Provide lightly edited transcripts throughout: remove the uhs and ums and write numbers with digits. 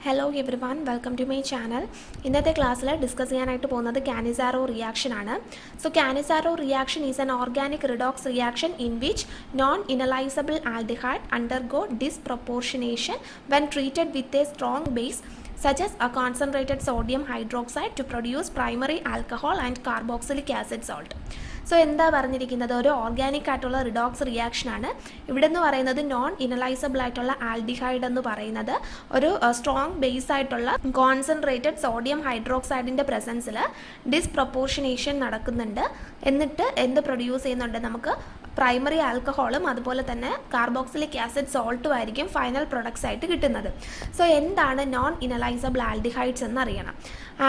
Hello everyone, welcome to my channel. ഇന്നത്തെ ക്ലാസ്സിൽ discuss ചെയ്യാനായിട്ട് പോകുന്നത് കാനിസാരോ റിയാക്ഷൻ ആണ്. So Cannizzaro reaction is an organic redox reaction in which non enolizable aldehyde undergo disproportionation when treated with a strong base such as a concentrated sodium hydroxide to produce primary alcohol and carboxylic acid salt. So എന്താ പറഞ്ഞിരിക്കുന്നത്, ഒരു organic ആയിട്ടുള്ള redox reaction ആണ്. ഇവിടെ എന്ന് പറയുന്നത് non enolizable ആയിട്ടുള്ള aldehyde എന്ന് പറയുന്നത് ഒരു സ്ട്രോങ് ബേസ് ആയിട്ടുള്ള കോൺസെൻട്രേറ്റഡ് സോഡിയം ഹൈഡ്രോക്സൈഡിൻ്റെ പ്രസൻസിൽ ഡിസ്പ്രൊപ്പോർഷനേഷൻ നടക്കുന്നുണ്ട്. എന്നിട്ട് എന്ത് പ്രൊഡ്യൂസ് ചെയ്യുന്നുണ്ട്, നമുക്ക് പ്രൈമറി ആൽക്കഹോളും അതുപോലെ തന്നെ കാർബോക്സിലിക് ആസിഡ് സോൾട്ടും ആയിരിക്കും ഫൈനൽ പ്രൊഡക്ട്സ് ആയിട്ട് കിട്ടുന്നത്. സോ എന്താണ് നോൺ ഇനലൈസബിൾ ആൽഡിഹൈഡ്സ് എന്നറിയണം.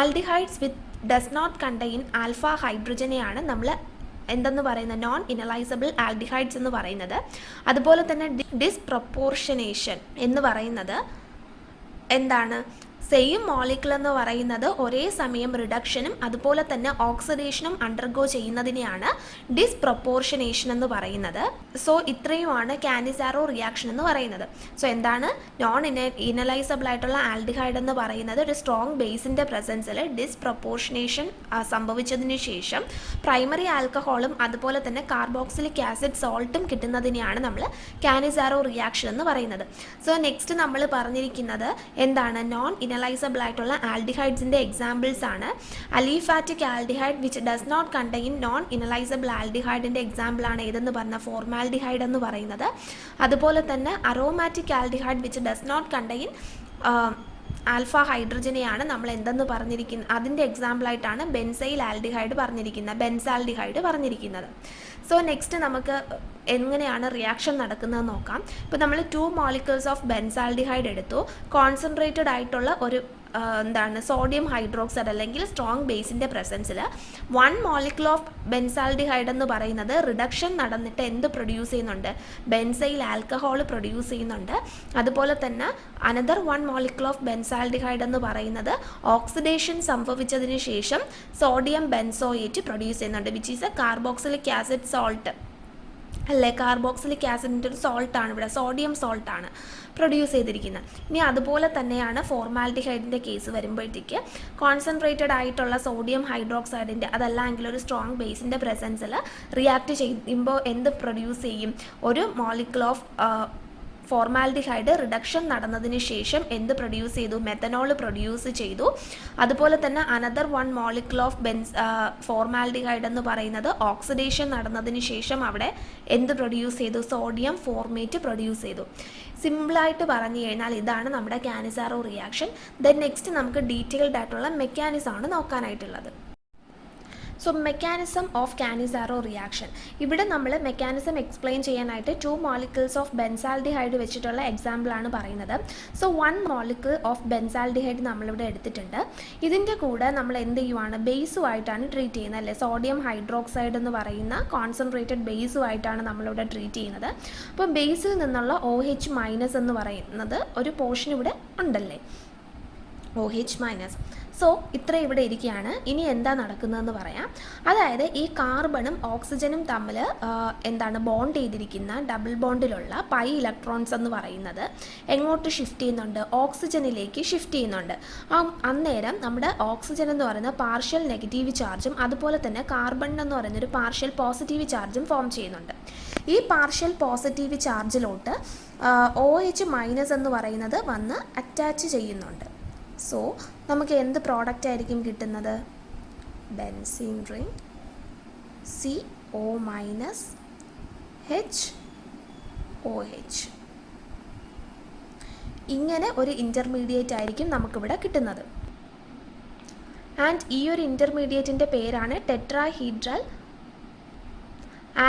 Aldehydes with does not contain alpha ഹൈഡ്രജനെയാണ് നമ്മൾ എന്തെന്ന് പറയുന്നത്, നോൺ ഇനലൈസബിൾ ആൽഡിഹൈഡ്സ് എന്ന് പറയുന്നത്. അതുപോലെ തന്നെ ഡിസ്പ്രൊപ്പോർഷനേഷൻ എന്ന് പറയുന്നത് എന്താണ്, സെയിം മോളിക്യൂൾ എന്ന് പറയുന്നത് ഒരേ സമയം റിഡക്ഷനും അതുപോലെ തന്നെ ഓക്സിഡേഷനും അണ്ടർഗോ ചെയ്യുന്നതിനെയാണ് ഡിസ്പ്രൊപ്പോർഷനേഷൻ എന്ന് പറയുന്നത്. സോ ഇത്രയുമാണ് കാനിസാരോ റിയാക്ഷൻ എന്ന് പറയുന്നത്. സോ എന്താണ് നോൺ ഇനലൈസബിൾ ആയിട്ടുള്ള ആൽഡിഹൈഡ് എന്ന് പറയുന്നത്, ഒരു സ്ട്രോങ് ബേസിൻ്റെ പ്രസൻസിൽ ഡിസ്പ്രൊപ്പോർഷനേഷൻ സംഭവിച്ചതിന് ശേഷം പ്രൈമറി ആൽക്കഹോളും അതുപോലെ തന്നെ കാർബോക്സിലിക് ആസിഡ് സോൾട്ടും കിട്ടുന്നതിനെയാണ് നമ്മൾ കാനിസാരോ റിയാക്ഷൻ എന്ന് പറയുന്നത്. സോ നെക്സ്റ്റ് നമ്മൾ പറഞ്ഞിരിക്കുന്നത് എന്താണ്, നോൺ ഇനലൈസബിൾ ആയിട്ടുള്ള ആൽഡിഹൈഡ്സിൻ്റെ എക്സാമ്പിൾസ് ആണ്. Aliphatic aldehyde which does not contain non enolizable ആൽഡിഹൈഡിൻ്റെ എക്സാമ്പിൾ ആണ് ഏതെന്ന് പറഞ്ഞാൽ ഫോർമാൽഡിഹൈഡ് എന്ന് പറയുന്നത്. അതുപോലെ തന്നെ aromatic aldehyde which does not contain alpha ഹൈഡ്രജനെയാണ് നമ്മൾ എന്തെന്ന് പറഞ്ഞിരിക്കുന്നത്, അതിൻ്റെ എക്സാമ്പിളായിട്ടാണ് ബെൻസൈൽ ആൽഡിഹൈഡ് പറഞ്ഞിരിക്കുന്നത്, ബെൻസാൽഡിഹൈഡ് പറഞ്ഞിരിക്കുന്നത്. സോ നെക്സ്റ്റ് നമുക്ക് എങ്ങനെയാണ് റിയാക്ഷൻ നടക്കുന്നത് നോക്കാം. ഇപ്പോൾ നമ്മൾ 2 molecules ഓഫ് ബെൻസാൽഡിഹൈഡ് എടുത്തു. കോൺസെൻട്രേറ്റഡ് ആയിട്ടുള്ള ഒരു എന്താണ് സോഡിയം ഹൈഡ്രോക്സൈഡ് അല്ലെങ്കിൽ സ്ട്രോങ് ബേസിൻ്റെ പ്രസൻസിൽ 1 molecule ഓഫ് ബെൻസാൽഡിഹൈഡ് എന്ന് പറയുന്നത് റിഡക്ഷൻ നടന്നിട്ട് എന്ത് പ്രൊഡ്യൂസ് ചെയ്യുന്നുണ്ട്, ബെൻസൈൽ ആൽക്കഹോൾ പ്രൊഡ്യൂസ് ചെയ്യുന്നുണ്ട്. അതുപോലെ തന്നെ അനദർ 1 molecule ഓഫ് ബെൻസാൽഡിഹൈഡ് എന്ന് പറയുന്നത് ഓക്സിഡേഷൻ സംഭവിച്ചതിന് ശേഷം സോഡിയം ബെൻസോയേറ്റ് പ്രൊഡ്യൂസ് ചെയ്യുന്നുണ്ട്, which is A carboxylic acid salt അല്ലേ. കാർബോക്സിലിക് ആസിഡിൻ്റെ ഒരു സോൾട്ടാണ് ഇവിടെ, സോഡിയം സോൾട്ടാണ് പ്രൊഡ്യൂസ് ചെയ്തിരിക്കുന്നത്. ഇനി അതുപോലെ തന്നെയാണ് ഫോർമാൽഡിഹൈഡിൻ്റെ കേസ് വരുമ്പോഴത്തേക്ക് കോൺസെൻട്രേറ്റഡ് ആയിട്ടുള്ള സോഡിയം ഹൈഡ്രോക്സൈഡിൻ്റെ അതല്ലെങ്കിൽ ഒരു സ്ട്രോങ് ബേസിൻ്റെ പ്രസൻസിൽ റിയാക്ട് ചെയ്യുമ്പോൾ എന്ത് പ്രൊഡ്യൂസ് ചെയ്യും, ഒരു മോളിക്യൂൾ ഓഫ് ഫോർമാൽഡിഹൈഡ് റിഡക്ഷൻ നടന്നതിന് ശേഷം എന്ത് പ്രൊഡ്യൂസ് ചെയ്തു, മെത്തനോൾ പ്രൊഡ്യൂസ് ചെയ്തു. അതുപോലെ തന്നെ അനദർ 1 molecule ഓഫ് ഫോർമാൽഡിഹൈഡ് എന്ന് പറയുന്നത് ഓക്സിഡേഷൻ നടന്നതിന് ശേഷം അവിടെ എന്ത് പ്രൊഡ്യൂസ് ചെയ്തു, സോഡിയം ഫോർമേറ്റ് പ്രൊഡ്യൂസ് ചെയ്തു. സിമ്പിളായിട്ട് പറഞ്ഞു കഴിഞ്ഞാൽ ഇതാണ് നമ്മുടെ കാനിസാരോ റിയാക്ഷൻ. ദെൻ നെക്സ്റ്റ് നമുക്ക് ഡീറ്റെയിൽഡ് ആയിട്ടുള്ള മെക്കാനിസമാണ് നോക്കാനായിട്ടുള്ളത്. So mechanism of Cannizzaro reaction, ഇവിടെ നമ്മൾ മെക്കാനിസം എക്സ്പ്ലെയിൻ ചെയ്യാനായിട്ട് 2 molecules ഓഫ് ബെൻസാൽഡിഹൈഡ് വെച്ചിട്ടുള്ള എക്സാമ്പിളാണ് പറയുന്നത്. സോ 1 molecule ഓഫ് ബെൻസാൽഡിഹൈഡ് നമ്മളിവിടെ എടുത്തിട്ടുണ്ട്. ഇതിൻ്റെ കൂടെ നമ്മൾ എന്ത് ചെയ്യുവാണ്, ബേസുമായിട്ടാണ് ട്രീറ്റ് ചെയ്യുന്നത് അല്ലേ. സോഡിയം ഹൈഡ്രോക്സൈഡ് എന്ന് പറയുന്ന കോൺസെൻട്രേറ്റഡ് ബേസുമായിട്ടാണ് നമ്മളിവിടെ ട്രീറ്റ് ചെയ്യുന്നത്. അപ്പോൾ ബേസിൽ നിന്നുള്ള OH- എന്ന് പറയുന്നത് ഒരു പോർഷൻ ഇവിടെ ഉണ്ടല്ലേ, OH-. സോ ഇത്ര ഇവിടെ ഇരിക്കുകയാണ്. ഇനി എന്താ നടക്കുന്നതെന്ന് പറയാം. അതായത് ഈ കാർബണും ഓക്സിജനും തമ്മിൽ എന്താണ് ബോണ്ട് ചെയ്തിരിക്കുന്ന ഡബിൾ ബോണ്ടിലുള്ള പൈ ഇലക്ട്രോൺസ് എന്ന് പറയുന്നത് എങ്ങോട്ട് ഷിഫ്റ്റ് ചെയ്യുന്നുണ്ട്, ഓക്സിജനിലേക്ക് ഷിഫ്റ്റ് ചെയ്യുന്നുണ്ട്. അന്നേരം നമ്മുടെ ഓക്സിജൻ എന്ന് പറയുന്ന പാർഷ്യൽ നെഗറ്റീവ് ചാർജും അതുപോലെ തന്നെ കാർബൺ എന്ന് പറയുന്നൊരു പാർഷ്യൽ പോസിറ്റീവ് ചാർജും ഫോം ചെയ്യുന്നുണ്ട്. ഈ പാർഷ്യൽ പോസിറ്റീവ് ചാർജിലോട്ട് OH- എന്ന് പറയുന്നത് വന്ന് അറ്റാച്ച് ചെയ്യുന്നുണ്ട്. സോ നമുക്ക് എന്ത് പ്രോഡക്റ്റ് ആയിരിക്കും കിട്ടുന്നത്, ബെൻസീൻ റിംഗ് CO- HOH. ഇങ്ങനെ ഒരു ഇൻ്റർമീഡിയറ്റ് ആയിരിക്കും നമുക്കിവിടെ കിട്ടുന്നത്. ആൻഡ് ഈ ഒരു ഇൻ്റർമീഡിയറ്റിൻ്റെ പേരാണ് ടെട്രാഹീഡ്രൽ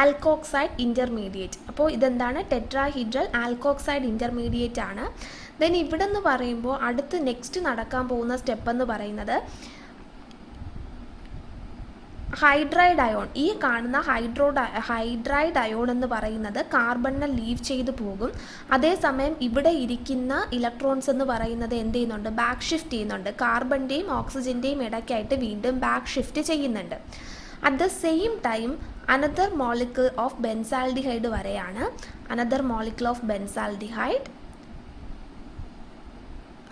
ആൽക്കോക്സൈഡ് ഇൻ്റർമീഡിയറ്റ്. അപ്പോൾ ഇതെന്താണ്, ടെട്രാഹീഡ്രൽ ആൽക്കോക്സൈഡ് ഇൻ്റർമീഡിയറ്റ് ആണ്. ദെൻ ഇവിടെ എന്ന് പറയുമ്പോൾ അടുത്ത് നെക്സ്റ്റ് നടക്കാൻ പോകുന്ന സ്റ്റെപ്പ് എന്ന് പറയുന്നത് ഹൈഡ്രൈഡ് അയോൺ. ഈ കാണുന്ന ഹൈഡ്രൈഡ് അയോൺ എന്ന് പറയുന്നത് കാർബണിനെ ലീവ് ചെയ്ത് പോകും. അതേസമയം ഇവിടെ ഇരിക്കുന്ന ഇലക്ട്രോൺസ് എന്ന് പറയുന്നത് എന്ത് ചെയ്യുന്നുണ്ട്, ബാക്ക് ഷിഫ്റ്റ് ചെയ്യുന്നുണ്ട്. കാർബണിൻ്റെയും ഓക്സിജൻ്റെയും ഇടയ്ക്കായിട്ട് വീണ്ടും ബാക്ക് ഷിഫ്റ്റ് ചെയ്യുന്നുണ്ട്. At the same time another molecule of benzaldehyde വരെയാണ്. അനദർ മോളിക്യൂൾ ഓഫ് ബെൻസാൽഡിഹൈഡ്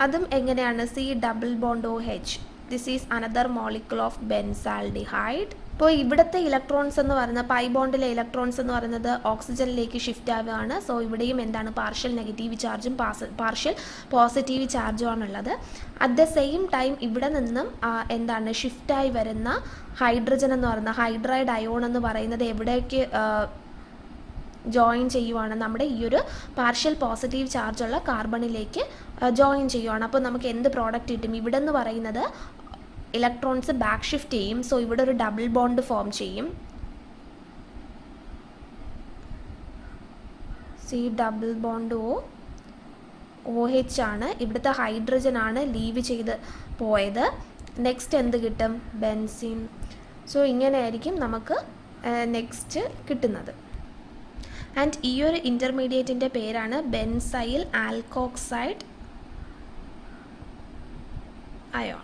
അതും എങ്ങനെയാണ്? C double bond O H. This is another molecule of benzaldehyde. ഇപ്പോൾ ഇവിടുത്തെ ഇലക്ട്രോൺസ് എന്ന് പറയുന്നത് പൈ ബോണ്ടിലെ ഇലക്ട്രോൺസ് എന്ന് പറയുന്നത് ഓക്സിജനിലേക്ക് ഷിഫ്റ്റ് ആവുകയാണ്. സോ ഇവിടെയും എന്താണ്? പാർഷ്യൽ നെഗറ്റീവ് ചാർജും പാർഷ്യൽ പോസിറ്റീവ് ചാർജും ആണുള്ളത്. അറ്റ് ദ സെയിം ടൈം ഇവിടെ നിന്നും എന്താണ് ഷിഫ്റ്റായി വരുന്ന ഹൈഡ്രജൻ എന്ന് പറയുന്ന ഹൈഡ്രൈഡ് അയോൺ എന്ന് പറയുന്നത് എവിടേക്ക് ജോയിൻ ചെയ്യുവാണ്? നമ്മുടെ ഈ ഒരു പാർഷ്യൽ പോസിറ്റീവ് ചാർജുള്ള കാർബണിലേക്ക് ജോയിൻ ചെയ്യുവാണ്. അപ്പോൾ നമുക്ക് എന്ത് പ്രോഡക്റ്റ് കിട്ടും? ഇവിടെ എന്ന് പറയുന്നത് ഇലക്ട്രോൺസ് ബാക്ക് ഷിഫ്റ്റ് ചെയ്യും. സോ ഇവിടെ ഒരു ഡബിൾ ബോണ്ട് ഫോം ചെയ്യും. C double bond O H ആണ്. ഇവിടുത്തെ ഹൈഡ്രജൻ ആണ് ലീവ് ചെയ്ത് പോയത്. നെക്സ്റ്റ് എന്ത് കിട്ടും? ബെൻസീൻ. സോ ഇങ്ങനെയായിരിക്കും നമുക്ക് നെക്സ്റ്റ് കിട്ടുന്നത്. ആൻഡ് ഈ ഒരു ഇൻ്റർമീഡിയറ്റിൻ്റെ പേരാണ് benzyl alkoxide ion.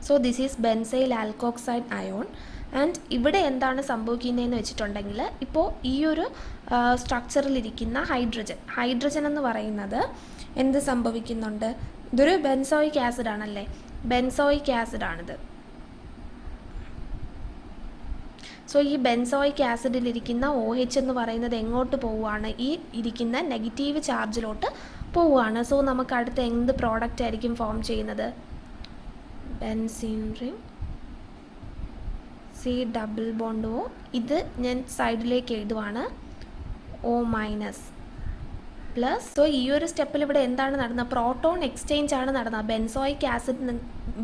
So this is benzyl alkoxide ion. And ഇവിടെ എന്താണ് സംഭവിക്കുന്നതെന്ന് വെച്ചിട്ടുണ്ടെങ്കിൽ ഇപ്പോൾ ഈ ഒരു സ്ട്രക്ചറിലിരിക്കുന്ന ഹൈഡ്രജൻ എന്ന് പറയുന്നത് എന്ത് സംഭവിക്കുന്നുണ്ട്? ഇതൊരു ബെൻസോയിക് ആസിഡ് ആണല്ലേ, ബെൻസോയിക് ആസിഡ് ആണിത്. സോ ഈ ബെൻസോയിക് ആസിഡിലിരിക്കുന്ന ഒ എച്ച് എന്ന് പറയുന്നത് എങ്ങോട്ട് പോവുകയാണ്? ഈ ഇരിക്കുന്ന നെഗറ്റീവ് ചാർജിലോട്ട് പോവുകയാണ്. സോ നമുക്ക് അടുത്ത എന്ത് പ്രോഡക്റ്റ് ആയിരിക്കും ഫോം ചെയ്യുന്നത്? Benzene ring. C double bond O. ഇത് ഞാൻ സൈഡിലേക്ക് എഴുതുവാണ്, ഒ മൈനസ് പ്ലസ്. സോ ഈ ഒരു സ്റ്റെപ്പിൽ ഇവിടെ എന്താണ് നടന്നത്? പ്രോട്ടോൺ എക്സ്ചേഞ്ച് ആണ് നടന്നത്.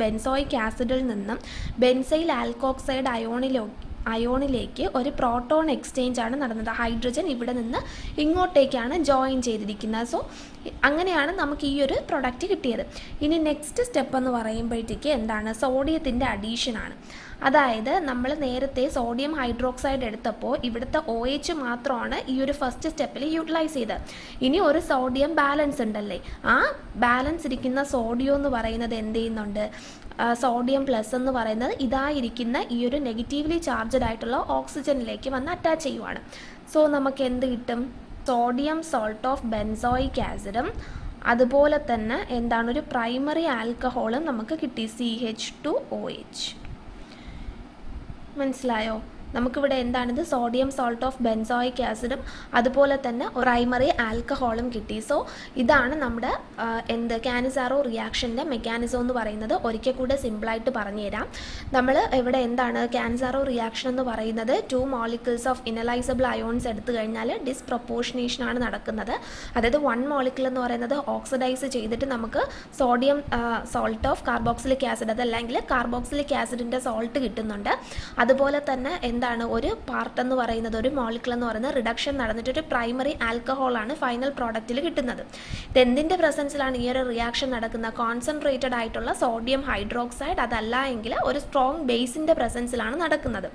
ബെൻസോയിക് ആസിഡിൽ നിന്നും ബെൻസൈൽ ആൽക്കോക്സൈഡ് അയോണിലേക്ക് ഒരു പ്രോട്ടോൺ എക്സ്ചേഞ്ച് ആണ് നടന്നത്. ഹൈഡ്രജൻ ഇവിടെ നിന്ന് ഇങ്ങോട്ടേക്കാണ് ജോയിൻ ചെയ്തിരിക്കുന്നത്. സോ അങ്ങനെയാണ് നമുക്ക് ഈ ഒരു പ്രൊഡക്റ്റ് കിട്ടിയത്. ഇനി നെക്സ്റ്റ് സ്റ്റെപ്പ് എന്ന് പറയുമ്പോഴത്തേക്ക് എന്താണ്? സോഡിയത്തിൻ്റെ അഡീഷനാണ്. അതായത് നമ്മൾ നേരത്തെ സോഡിയം ഹൈഡ്രോക്സൈഡ് എടുത്തപ്പോൾ ഇവിടുത്തെ ഒ എച്ച് മാത്രമാണ് ഈ ഒരു ഫസ്റ്റ് സ്റ്റെപ്പിൽ യൂട്ടിലൈസ് ചെയ്തത്. ഇനി ഒരു സോഡിയം ബാലൻസ് ഉണ്ടല്ലേ, ആ ബാലൻസ് ഇരിക്കുന്ന സോഡിയം എന്ന് പറയുന്നത് എന്ത് ചെയ്യുന്നുണ്ട്? സോഡിയം പ്ലസ് എന്ന് പറയുന്നത് ഇതായിരിക്കുന്ന ഈ ഒരു നെഗറ്റീവ്ലി ചാർജഡ് ആയിട്ടുള്ള ഓക്സിജനിലേക്ക് വന്ന് അറ്റാച്ച് ചെയ്യുവാണ്. സോ നമുക്ക് എന്ത് കിട്ടും? സോഡിയം സോൾട്ട് ഓഫ് ബെൻസോയിക് ആസിഡും അതുപോലെ തന്നെ എന്താണ് ഒരു പ്രൈമറി ആൽക്കഹോളും നമുക്ക് കിട്ടി, CH2OH. മനസ്സിലായോ? നമുക്കിവിടെ എന്താണിത്? സോഡിയം സോൾട്ട് ഓഫ് ബെൻസോയിക് ആസിഡും അതുപോലെ തന്നെ പ്രൈമറി ആൽക്കഹോളും കിട്ടി. സോ ഇതാണ് നമ്മുടെ കാനിസാറോ റിയാക്ഷൻ്റെ മെക്കാനിസം എന്ന് പറയുന്നത്. ഒരിക്കൽ കൂടെ സിമ്പിളായിട്ട് പറഞ്ഞുതരാം. നമ്മൾ ഇവിടെ എന്താണ് കാനിസാറോ റിയാക്ഷൻ എന്ന് പറയുന്നത്? 2 മോളിക്യൂൾസ് ഓഫ് ഇനലൈസബിൾ അയോൺസ് എടുത്തു കഴിഞ്ഞാൽ ഡിസ്പ്രപ്പോർഷനേഷനാണ് നടക്കുന്നത്. അതായത് 1 മോളിക്യൂൾ എന്ന് പറയുന്നത് ഓക്സിഡൈസ് ചെയ്തിട്ട് നമുക്ക് sodium salt of carboxylic acid, അതല്ലെങ്കിൽ കാർബോക്സിലിക് ആസിഡിൻ്റെ സോൾട്ട് കിട്ടുന്നുണ്ട്. അതുപോലെ തന്നെ എന്താണ് ഒരു പാർട്ട് എന്ന് പറയുന്നത്, ഒരു മോളിക്യൂൾ എന്ന് പറയുന്നത് റിഡക്ഷൻ നടന്നിട്ട് ഒരു പ്രൈമറി ആൽക്കഹോളാണ് ഫൈനൽ പ്രോഡക്റ്റിൽ കിട്ടുന്നത്. ഇതെന്തിൻ്റെ പ്രസൻസിലാണ് ഈ ഒരു റിയാക്ഷൻ നടക്കുന്നത്? കോൺസെൻട്രേറ്റഡ് ആയിട്ടുള്ള സോഡിയം ഹൈഡ്രോക്സൈഡ്, അതല്ല എങ്കിൽ ഒരു സ്ട്രോങ് ബേസിൻ്റെ പ്രസൻസിലാണ് നടക്കുന്നത്.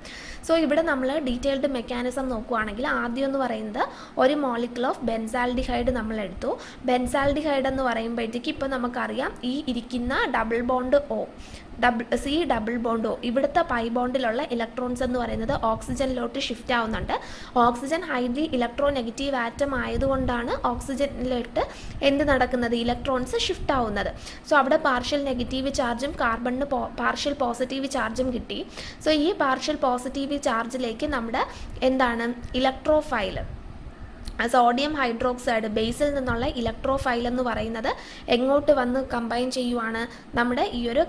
സോ ഇവിടെ നമ്മൾ ഡീറ്റെയിൽഡ് മെക്കാനിസം നോക്കുകയാണെങ്കിൽ ആദ്യം എന്ന് പറയുന്നത് ഒരു മോളിക്യൂൾ ഓഫ് ബെൻസാൽഡിഹൈഡ് നമ്മൾ എടുത്തു. ബെൻസാൽഡിഹൈഡ് എന്ന് പറയുമ്പോഴത്തേക്ക് ഇപ്പോൾ നമുക്കറിയാം ഈ ഇരിക്കുന്ന double bond C double bond O, ഇവിടുത്തെ പൈ ബോണ്ടിലുള്ള ഇലക്ട്രോൺസ് എന്ന് പറയുന്നത് ഓക്സിജനിലോട്ട് ഷിഫ്റ്റ് ആവുന്നുണ്ട്. Oxygen highly electro negative atom ആയതുകൊണ്ടാണ് ഓക്സിജനിലോട്ട് എന്ത് നടക്കുന്നത്? ഇലക്ട്രോൺസ് ഷിഫ്റ്റ് ആവുന്നത്. സോ അവിടെ പാർഷ്യൽ നെഗറ്റീവ് ചാർജും കാർബണിന് പാർഷ്യൽ പോസിറ്റീവ് ചാർജും കിട്ടി. സോ ഈ പാർഷ്യൽ പോസിറ്റീവ് ചാർജിലേക്ക് നമ്മുടെ എന്താണ് ഇലക്ട്രോഫൈൽ, സോഡിയം ഹൈഡ്രോക്സൈഡ് ബേസിൽ നിന്നുള്ള ഇലക്ട്രോഫൈൽ എന്ന് പറയുന്നത് എങ്ങോട്ട് വന്ന് കമ്പൈൻ ചെയ്യുവാണ്? നമ്മുടെ ഈ ഒരു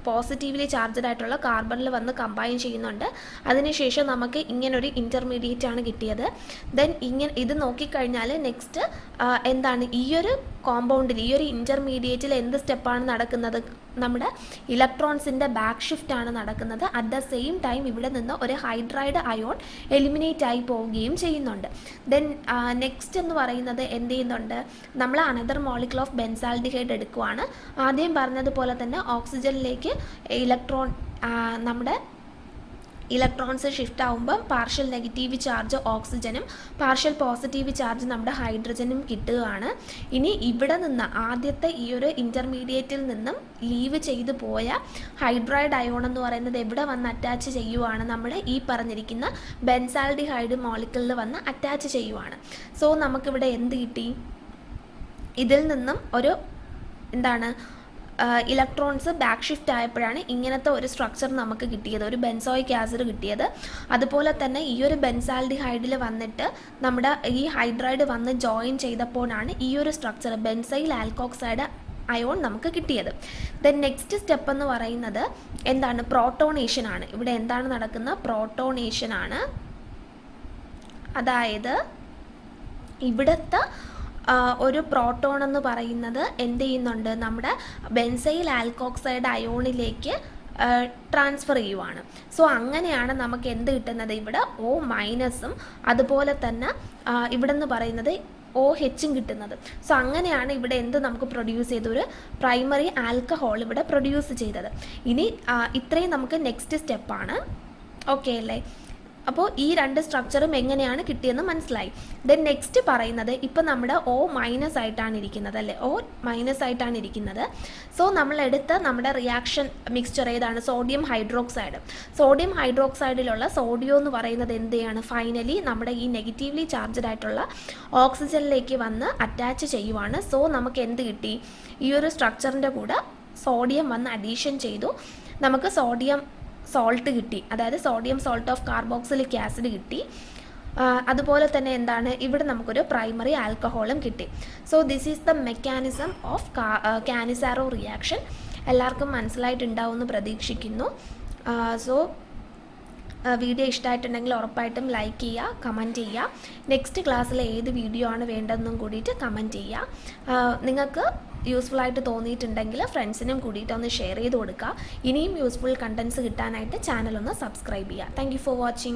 പോസിറ്റീവ്ലി ചാർജഡ് ആയിട്ടുള്ള കാർബണിൽ വന്ന് കമ്പൈൻ ചെയ്യുന്നുണ്ട്. അതിനുശേഷം നമുക്ക് ഇങ്ങനൊരു ഇൻ്റർമീഡിയറ്റ് ആണ് കിട്ടിയത്. ദെൻ ഇത് നോക്കിക്കഴിഞ്ഞാൽ നെക്സ്റ്റ് എന്താണ് ഈ ഒരു കോമ്പൗണ്ടിൽ, ഈ ഒരു ഇൻ്റർമീഡിയറ്റിൽ എന്ത് സ്റ്റെപ്പാണ് നടക്കുന്നത്? നമ്മുടെ ഇലക്ട്രോൺസിൻ്റെ ബാക്ക് ഷിഫ്റ്റ് ആണ് നടക്കുന്നത്. അറ്റ് ദ സെയിം ടൈം ഇവിടെ നിന്ന് ഒരു ഹൈഡ്രൈഡ് അയോൺ എലിമിനേറ്റ് ആയി പോവുകയും ചെയ്യുന്നുണ്ട്. ദെൻ നെക്സ്റ്റ് എന്ന് പറയുന്നത് എന്ത് ചെയ്യുന്നുണ്ട്? നമ്മൾ അനദർ മോളിക്യൂൾ ഓഫ് ബെൻസാൽഡിഹൈഡ് എടുക്കുവാണ്. ആദ്യം പറഞ്ഞതുപോലെ തന്നെ ഓക്സിജനിലേക്ക് നമ്മുടെ ഇലക്ട്രോൺസ് ഷിഫ്റ്റ് ആകുമ്പം പാർഷ്യൽ നെഗറ്റീവ് ചാർജ് ഓക്സിജനും പാർഷ്യൽ പോസിറ്റീവ് ചാർജ് നമ്മുടെ ഹൈഡ്രജനും കിട്ടുകയാണ്. ഇനി ഇവിടെ നിന്ന് ആദ്യത്തെ ഈ ഒരു ഇൻ്റർമീഡിയറ്റിൽ നിന്നും ലീവ് ചെയ്തു പോയ ഹൈഡ്രൈഡ് അയോൺ എന്ന് പറയുന്നത് എവിടെ വന്ന് അറ്റാച്ച് ചെയ്യുവാണ്? നമ്മുടെ ഈ പറഞ്ഞിരിക്കുന്ന ബെൻസാൽഡിഹൈഡ് മോളിക്യൂളിൽ വന്ന് അറ്റാച്ച് ചെയ്യുവാണ്. സോ നമുക്കിവിടെ എന്ത് കിട്ടി? ഇതിൽ നിന്നും ഒരു എന്താണ് ഇലക്ട്രോൺസ് ബാക്ക് ഷിഫ്റ്റ് ആയപ്പോഴാണ് ഇങ്ങനത്തെ ഒരു സ്ട്രക്ചർ നമുക്ക് കിട്ടിയത്, ഒരു ബെൻസോയിക് ആസിഡ് കിട്ടിയത്. അതുപോലെ തന്നെ ഈ ഒരു ബെൻസാൽഡിഹൈഡിൽ വന്നിട്ട് നമ്മുടെ ഈ ഹൈഡ്രൈഡ് വന്ന് ജോയിൻ ചെയ്തപ്പോഴാണ് ഈ ഒരു സ്ട്രക്ചർ ബെൻസൈൽ ആൽക്കോക്സൈഡ് അയോൺ നമുക്ക് കിട്ടിയത്. ദെൻ നെക്സ്റ്റ് സ്റ്റെപ്പ് എന്ന് പറയുന്നത് എന്താണ്? പ്രോട്ടോണേഷൻ ആണ്. ഇവിടെ എന്താണ് നടക്കുന്ന? പ്രോട്ടോണേഷൻ ആണ്. അതായത് ഇവിടുത്തെ ഒരു പ്രോട്ടോൺ എന്ന് പറയുന്നത് എന്ത് ചെയ്യുന്നുണ്ട്? നമ്മുടെ ബെൻസൈൽ ആൽക്കോക്സൈഡ് അയോണിലേക്ക് ട്രാൻസ്ഫർ ചെയ്യുവാണ്. സോ അങ്ങനെയാണ് നമുക്ക് എന്ത് കിട്ടുന്നത്? ഇവിടെ O- അതുപോലെ തന്നെ ഇവിടെ നിന്ന് പറയുന്നത് OH കിട്ടുന്നത്. സോ അങ്ങനെയാണ് ഇവിടെ എന്ത് നമുക്ക് പ്രൊഡ്യൂസ് ചെയ്ത് ഒരു പ്രൈമറി ആൽക്കഹോൾ ഇവിടെ പ്രൊഡ്യൂസ് ചെയ്തത്. ഇനി ഇത്രയും നമുക്ക് നെക്സ്റ്റ് സ്റ്റെപ്പാണ്. ഓക്കെ അല്ലേ? അപ്പോൾ ഈ രണ്ട് സ്ട്രക്ചറും എങ്ങനെയാണ് കിട്ടിയെന്ന് മനസ്സിലായി. ദെൻ നെക്സ്റ്റ് പറയുന്നത് ഇപ്പം നമ്മുടെ O- ആയിട്ടാണ് ഇരിക്കുന്നത് അല്ലേ? O- ആയിട്ടാണ് ഇരിക്കുന്നത്. സോ നമ്മളെടുത്ത നമ്മുടെ റിയാക്ഷൻ മിക്സ്ചർ ഏതാണ്? Sodium hydroxide. സോഡിയം ഹൈഡ്രോക്സൈഡിലുള്ള സോഡിയം എന്ന് പറയുന്നത് എന്ത് ചെയ്യാണ്? ഫൈനലി നമ്മുടെ ഈ നെഗറ്റീവ്ലി ചാർജ്ഡ് ആയിട്ടുള്ള ഓക്സിജനിലേക്ക് വന്ന് അറ്റാച്ച് ചെയ്യുവാണ്. സോ നമുക്ക് എന്ത് കിട്ടി? ഈ ഒരു സ്ട്രക്ചറിൻ്റെ കൂടെ സോഡിയം വന്ന് അഡീഷൻ ചെയ്തു. നമുക്ക് സോഡിയം സോൾട്ട് കിട്ടി, അതായത് sodium salt of carboxylic acid കിട്ടി. അതുപോലെ തന്നെ എന്താണ്? ഇവിടെ നമുക്കൊരു പ്രൈമറി ആൽക്കഹോളും കിട്ടി. So this is the mechanism of Cannizzaro reaction. എല്ലാവർക്കും മനസ്സിലായിട്ടുണ്ടാവുമെന്ന് പ്രതീക്ഷിക്കുന്നു. സോ വീഡിയോ ഇഷ്ടമായിട്ടുണ്ടെങ്കിൽ ഉറപ്പായിട്ടും ലൈക്ക് ചെയ്യുക, കമൻറ്റ് ചെയ്യുക. നെക്സ്റ്റ് ക്ലാസ്സിൽ ഏത് വീഡിയോ ആണ് വേണ്ടതെന്നും കൂടിയിട്ട് കമൻറ്റ് ചെയ്യുക. നിങ്ങൾക്ക് യൂസ്ഫുൾ ആയിട്ട് തോന്നിയിട്ടുണ്ടെങ്കിൽ ഫ്രണ്ട്സിനും കൂടിയിട്ട് ഒന്ന് ഷെയർ ചെയ്ത് കൊടുക്കുക. ഇനിയും യൂസ്ഫുൾ കണ്ടൻറ്റ്സ് കിട്ടാനായിട്ട് ചാനൽ ഒന്ന് സബ്സ്ക്രൈബ് ചെയ്യുക. Thank you for watching.